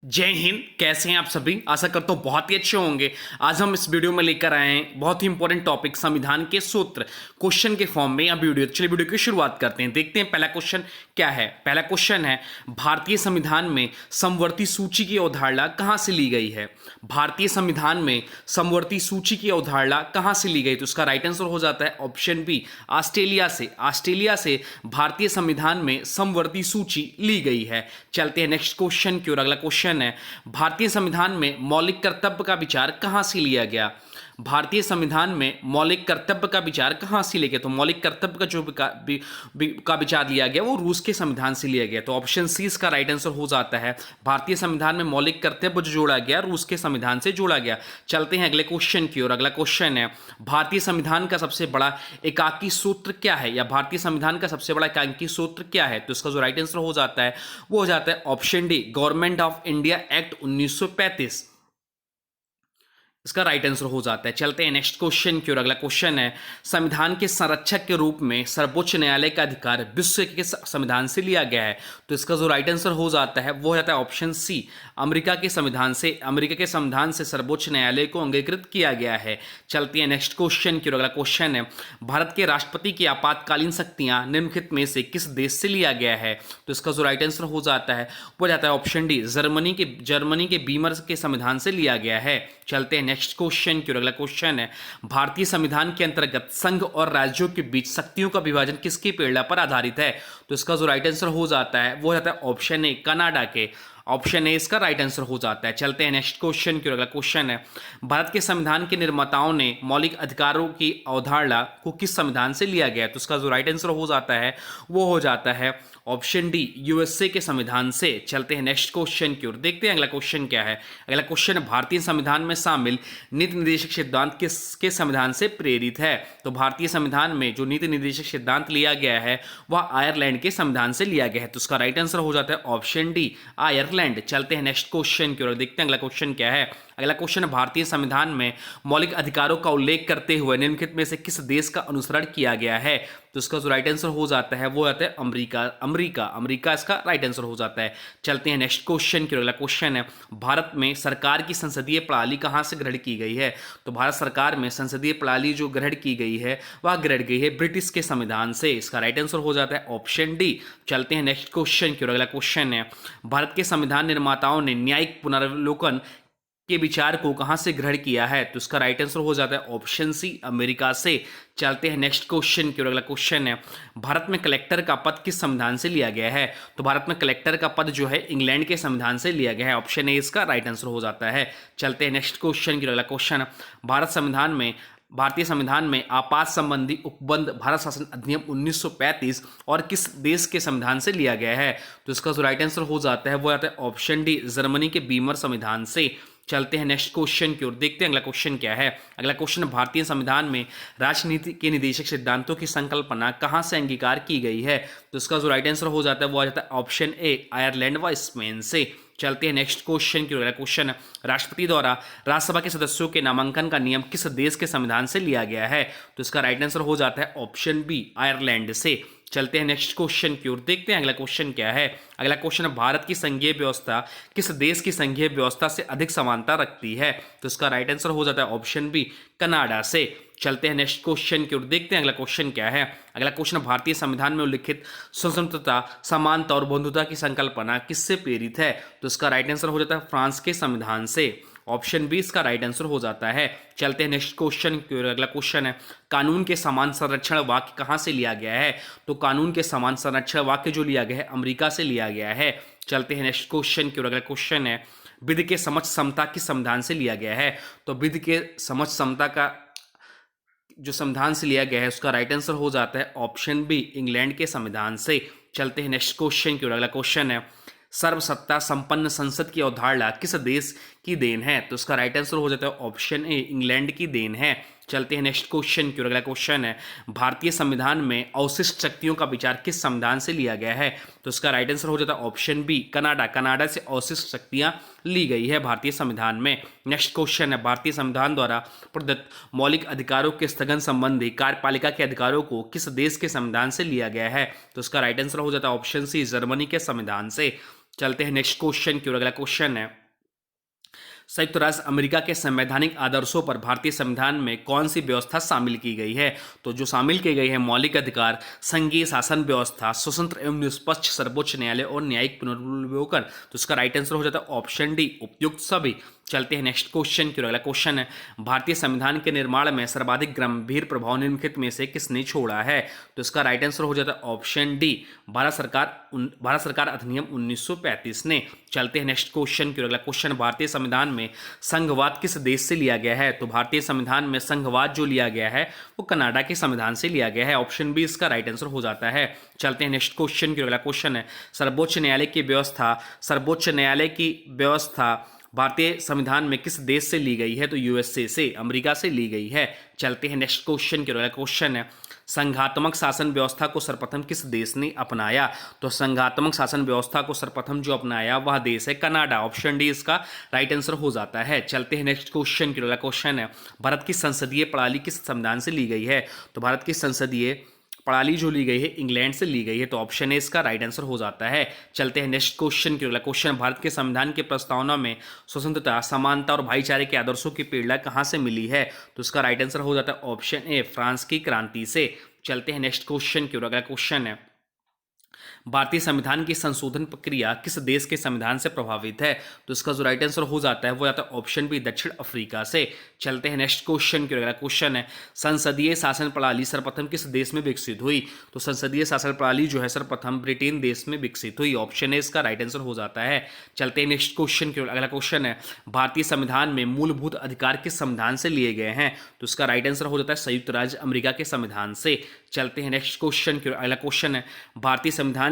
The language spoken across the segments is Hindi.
जय हिंद। कैसे हैं आप सभी? आशा करता हूँ बहुत ही अच्छे होंगे। आज हम इस वीडियो में लेकर आए हैं बहुत ही इंपॉर्टेंट टॉपिक, संविधान के सूत्र, क्वेश्चन के फॉर्म में या वीडियो। चलिए वीडियो की शुरुआत करते हैं। देखते हैं पहला क्वेश्चन क्या है। पहला क्वेश्चन है, भारतीय संविधान में समवर्ती सूची की अवधारणा कहाँ से ली गई है? भारतीय संविधान में समवर्ती सूची की अवधारणा कहाँ से ली गई? तो उसका राइट आंसर हो जाता है ऑप्शन बी, ऑस्ट्रेलिया से। ऑस्ट्रेलिया से भारतीय संविधान में समवर्ती सूची ली गई है। चलते हैं नेक्स्ट क्वेश्चन की ओर। अगला क्वेश्चन है, भारतीय संविधान में मौलिक कर्तव्य का विचार कहां से लिया गया? भारतीय संविधान में मौलिक कर्तव्य का विचार कहां से लिया गया? तो मौलिक कर्तव्य का जो का विचार लिया गया वो रूस के संविधान से लिया गया। तो ऑप्शन सी इसका राइट आंसर हो जाता है। भारतीय संविधान में मौलिक कर्तव्य जो जोड़ा गया रूस के संविधान से जोड़ा गया। चलते हैं अगले क्वेश्चन की ओर। अगला क्वेश्चन है, भारतीय संविधान का सबसे बड़ा एकाकी सूत्र क्या है? या भारतीय संविधान का सबसे बड़ा एकाकी सूत्र क्या है? तो इसका जो राइट आंसर हो जाता है वो हो जाता है option D, government of India act 1935। इसका राइट आंसर हो जाता है। चलते हैं नेक्स्ट क्वेश्चन की ओर। अगला क्वेश्चन है, संविधान के संरक्षक के रूप में सर्वोच्च न्यायालय का अधिकार विश्व के संविधान से लिया गया है? तो इसका जो राइट आंसर हो जाता है वो हो जाता है ऑप्शन सी, अमेरिका के संविधान से। अमेरिका के संविधान से सर्वोच्च न्यायालय को अंगीकृत किया गया है। चलते हैं नेक्स्ट क्वेश्चन की ओर। अगला क्वेश्चन है, भारत के राष्ट्रपति की आपातकालीन शक्तियां निम्नलिखित में से किस देश से लिया गया है? तो इसका जो राइट आंसर हो जाता है वो जाता है ऑप्शन डी, जर्मनी के बीमर के संविधान से लिया गया है। चलते हैं नेक्स्ट क्वेश्चन की ओर। अगला क्वेश्चन है, भारतीय संविधान के अंतर्गत संघ और राज्यों के बीच शक्तियों का विभाजन किसकी प्रेरणा पर आधारित है? तो इसका जो राइट आंसर हो जाता है वो जाता है ऑप्शन ए, कनाडा के। ऑप्शन ए इसका राइट आंसर हो जाता है। चलते हैं नेक्स्ट क्वेश्चन की ओर। अगला क्वेश्चन है, भारत के संविधान के निर्माताओं ने मौलिक अधिकारों की अवधारणा को किस संविधान से लिया गया? तो उसका जो राइट आंसर हो जाता है वो हो जाता है ऑप्शन डी, यूएसए के संविधान से। चलते हैं नेक्स्ट क्वेश्चन की ओर। देखते हैं अगला क्वेश्चन क्या है। अगला क्वेश्चन, भारतीय संविधान में शामिल नीति निर्देशक सिद्धांत किसके संविधान से प्रेरित है? तो भारतीय संविधान में जो नीति निर्देशक सिद्धांत लिया गया है वह आयरलैंड के संविधान से लिया गया है। तो उसका राइट आंसर हो जाता है ऑप्शन डी, आयरलैंड। चलते हैं नेक्स्ट क्वेश्चन की ओर। देखते हैं अगला क्वेश्चन क्या है। अगला क्वेश्चन, भारतीय संविधान में मौलिक अधिकारों का उल्लेख करते हुए निम्नलिखित में से किस देश का अनुसरण किया गया है? तो इसका जो राइट आंसर हो जाता है वो आता है अमेरिका इसका राइट आंसर हो जाता है। चलते हैं नेक्स्ट क्वेश्चन की ओर। अगला क्वेश्चन है, भारत में सरकार की संसदीय प्रणाली कहां से ग्रहण की गई है? तो भारत सरकार में संसदीय प्रणाली जो ग्रहण की गई है वह ग्रहण गई है ब्रिटिश के संविधान से। इसका राइट आंसर हो जाता है ऑप्शन डी। चलते हैं नेक्स्ट क्वेश्चन की ओर। अगला क्वेश्चन है, भारत के संविधान निर्माताओं ने न्यायिक पुनरावलोकन के विचार को कहां से ग्रहण किया है? तो इसका राइट आंसर हो जाता है ऑप्शन सी, अमेरिका से। चलते हैं नेक्स्ट क्वेश्चन की ओर। अगला क्वेश्चन है, भारत में कलेक्टर का पद किस संविधान से लिया गया है? तो भारत में कलेक्टर का पद जो है इंग्लैंड के संविधान से लिया गया है। ऑप्शन ए इसका राइट आंसर हो जाता है। चलते हैं नेक्स्ट क्वेश्चन की ओर। अगला क्वेश्चन, भारतीय संविधान में आपात संबंधी उपबंध भारत शासन अधिनियम 1935 और किस देश के संविधान से लिया गया है? तो इसका जो राइट आंसर हो जाता है वो आता है ऑप्शन डी, जर्मनी के बीमर संविधान से। चलते हैं नेक्स्ट क्वेश्चन की ओर। देखते हैं अगला क्वेश्चन क्या है। अगला क्वेश्चन, भारतीय संविधान में राजनीति के निदेशक सिद्धांतों की संकल्पना कहां से अंगीकार की गई है? तो इसका जो राइट आंसर हो जाता है वो आ जाता है ऑप्शन ए, आयरलैंड व स्पेन से। चलते हैं नेक्स्ट क्वेश्चन की ओर। अगला क्वेश्चन, राष्ट्रपति द्वारा राज्यसभा के सदस्यों के नामांकन का नियम किस देश के संविधान से लिया गया है? तो इसका राइट आंसर हो जाता है ऑप्शन बी, आयरलैंड से। चलते हैं नेक्स्ट क्वेश्चन की ओर। देखते हैं अगला क्वेश्चन क्या है। अगला क्वेश्चन, भारत की संघीय व्यवस्था किस देश की संघीय व्यवस्था से अधिक समानता रखती है? तो इसका राइट आंसर हो जाता है ऑप्शन बी, कनाडा से। चलते हैं नेक्स्ट क्वेश्चन की ओर। देखते हैं अगला क्वेश्चन क्या है। अगला क्वेश्चन, भारतीय संविधान में उल्लिखित स्वतंत्रता, समानता और बंधुता की संकल्पना किससे प्रेरित है? तो इसका राइट आंसर हो जाता है फ्रांस के संविधान से। ऑप्शन बी इसका राइट आंसर हो जाता है। चलते हैं नेक्स्ट क्वेश्चन की ओर। अगला क्वेश्चन है, कानून के समान संरक्षण वाक्य कहां से लिया गया है? तो कानून के समान संरक्षण वाक्य जो लिया गया है अमेरिका से लिया गया है। चलते हैं नेक्स्ट क्वेश्चन की ओर। अगला क्वेश्चन है, विधि के समझ समता किस संविधान से लिया गया है? तो विधि के समझ समता का जो संविधान से लिया गया है उसका राइट आंसर हो जाता है ऑप्शन बी, इंग्लैंड के संविधान से। चलते हैं नेक्स्ट क्वेश्चन की ओर। अगला क्वेश्चन है, सर्वसत्ता संपन्न संसद की अवधारणा किस देश की देन है? तो उसका राइट आंसर हो जाता है ऑप्शन ए, इंग्लैंड की देन है। चलते हैं नेक्स्ट क्वेश्चन की ओर। अगला क्वेश्चन है, भारतीय संविधान में अवशिष्ट शक्तियों का विचार किस संविधान से लिया गया है? तो उसका राइट आंसर हो जाता है ऑप्शन बी, कनाडा से अवशिष्ट शक्तियां ली गई है भारतीय संविधान में। नेक्स्ट क्वेश्चन है, भारतीय संविधान द्वारा प्रदत्त मौलिक अधिकारों के स्थगन संबंधी कार्यपालिका के अधिकारों को किस देश के संविधान से लिया गया है? तो उसका राइट आंसर हो जाता है ऑप्शन सी, जर्मनी के संविधान से। चलते हैं नेक्स्ट क्वेश्चन की ओर। अगला क्वेश्चन है, संयुक्त राष्ट्र अमेरिका के संवैधानिक आदर्शों पर भारतीय संविधान में कौन सी व्यवस्था शामिल की गई है? तो जो शामिल की गई है, मौलिक अधिकार, संघीय शासन व्यवस्था, स्वतंत्र एवं निष्पक्ष सर्वोच्च न्यायालय और न्यायिक पुनर्विलोकन। तो इसका राइट आंसर हो जाता है ऑप्शन डी, उपयुक्त सभी। चलते हैं नेक्स्ट क्वेश्चन की ओर। अगला क्वेश्चन है, भारतीय संविधान के निर्माण में सर्वाधिक गंभीर प्रभाव निम्नलिखित में से किसने छोड़ा है? तो इसका राइट आंसर हो जाता है ऑप्शन डी, भारत सरकार अधिनियम 1935 ने। चलते हैं नेक्स्ट क्वेश्चन की ओर। अगला क्वेश्चन, भारतीय संविधान में संघवाद किस देश से लिया गया है? तो भारतीय संविधान में संघवाद जो लिया गया है वो कनाडा के संविधान से लिया गया है। ऑप्शन बी इसका राइट आंसर हो जाता है। चलते हैं नेक्स्ट क्वेश्चन की ओर। अगला क्वेश्चन है, सर्वोच्च न्यायालय की व्यवस्था भारतीय संविधान में किस देश से ली गई है? तो यूएसए से, अमेरिका से ली गई है। चलते हैं नेक्स्ट क्वेश्चन की ओर। अगला क्वेश्चन है, संघात्मक शासन व्यवस्था को सर्वप्रथम किस देश ने अपनाया? तो संघात्मक शासन व्यवस्था को सर्वप्रथम जो अपनाया वह देश है कनाडा। ऑप्शन डी इसका राइट आंसर हो जाता है। चलते हैं नेक्स्ट क्वेश्चन की ओर। अगला क्वेश्चन है, भारत की संसदीय प्रणाली किस संविधान से ली गई है? तो भारत की संसदीय प्रणाली जो ली गई है इंग्लैंड से ली गई है। तो ऑप्शन ए इसका राइट आंसर हो जाता है। चलते हैं नेक्स्ट क्वेश्चन की ओर। क्वेश्चन, भारत के संविधान के प्रस्तावना में स्वतंत्रता, समानता और भाईचारे के आदर्शों की प्रेरणा कहाँ से मिली है? तो इसका राइट आंसर हो जाता है ऑप्शन ए, फ्रांस की क्रांति से। चलते हैं नेक्स्ट क्वेश्चन की ओर। अगला क्वेश्चन है, भारतीय संविधान की संशोधन प्रक्रिया किस देश के संविधान से प्रभावित है? तो इसका जो राइट आंसर हो जाता है वो आता है ऑप्शन बी, दक्षिण अफ्रीका से। चलते हैं नेक्स्ट क्वेश्चन की ओर। अगला क्वेश्चन है, संसदीय शासन प्रणाली सर्वप्रथम किस देश में विकसित हुई? तो संसदीय शासन प्रणाली जो है सर्वप्रथम ब्रिटेन देश में विकसित हुई। ऑप्शन ए इसका राइट आंसर हो जाता है। चलते हैं नेक्स्ट क्वेश्चन की ओर। अगला क्वेश्चन है, भारतीय संविधान में मूलभूत अधिकार किस संविधान से लिए गए हैं? तो इसका राइट आंसर हो जाता है संयुक्त राज्य अमेरिका के संविधान से। चलते हैं नेक्स्ट क्वेश्चन की ओर। अगला क्वेश्चन है, भारतीय संविधान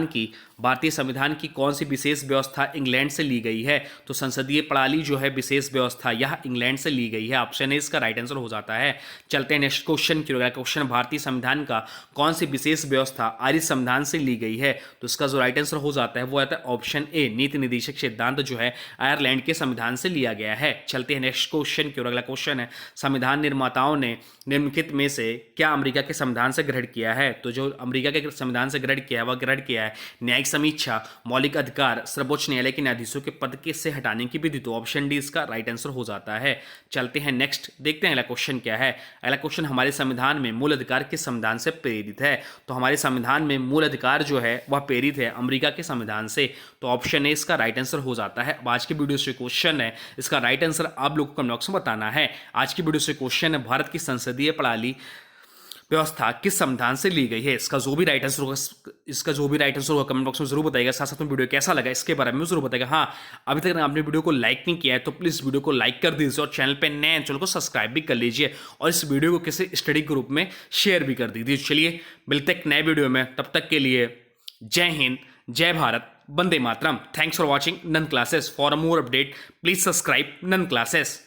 की कौन सी विशेष व्यवस्था इंग्लैंड से ली गई है? तो संसदीय प्रणाली जो है विशेष व्यवस्था यह इंग्लैंड से ली गई है। ऑप्शन ए इसका राइट आंसर हो जाता है। चलते हैं नेक्स्ट क्वेश्चन की ओर। क्वेश्चन, भारतीय संविधान का कौन सी विशेष व्यवस्था आर्य संविधान से ली गई है? तो इसका जो राइट आंसर हो जाता है वो आता है ऑप्शन ए, नीति निर्देशक सिद्धांत जो है आयरलैंड के संविधान से लिया गया है। चलते हैं नेक्स्ट क्वेश्चन की ओर। अगला क्वेश्चन है, संविधान निर्माताओं ने निम्नलिखित में से क्या अमेरिका के संविधान से ग्रहण किया है? तो जो अमेरिका के संविधान से ग्रहण किया है वह ग्रहण किया है न्यायिक समीक्षा, मौलिक अधिकार, सर्वोच्च न्यायालय के न्यायाधीशों के पद के से हटाने की विधि। तो ऑप्शन डी इसका राइट आंसर हो जाता है। चलते हैं नेक्स्ट, देखते हैं अगला क्वेश्चन क्या है। अगला क्वेश्चन, हमारे संविधान में मूल अधिकार किस संविधान से प्रेरित है? तो हमारे संविधान में मूल अधिकार जो है वह प्रेरित है अमेरिका के संविधान से। तो ऑप्शन ए इसका राइट आंसर हो जाता है। अब आज की वीडियो से क्वेश्चन है, इसका राइट आंसर आप लोगों को कमेंट बॉक्स में बताना है। आज की वीडियो से क्वेश्चन है, भारत की संसदीय प्रणाली व्यवस्था किस संविधान से ली गई है? इसका जो भी राइट आंसर होगा कमेंट बॉक्स में जरूर बताइएगा। साथ साथ में वीडियो कैसा लगा इसके बारे में जरूर बताइएगा। हाँ, अभी तक आपने वीडियो को लाइक नहीं किया है तो प्लीज़ वीडियो को लाइक कर दीजिए और चैनल पे नए हैं चैनल को सब्सक्राइब भी कर लीजिए और इस वीडियो को किसी स्टडी ग्रुप में शेयर भी कर दीजिए। चलिए मिलते एक नए वीडियो में, तब तक के लिए जय हिंद, जय भारत, वंदे मातरम। Thanks for watching nun classes. For more update please subscribe nun classes.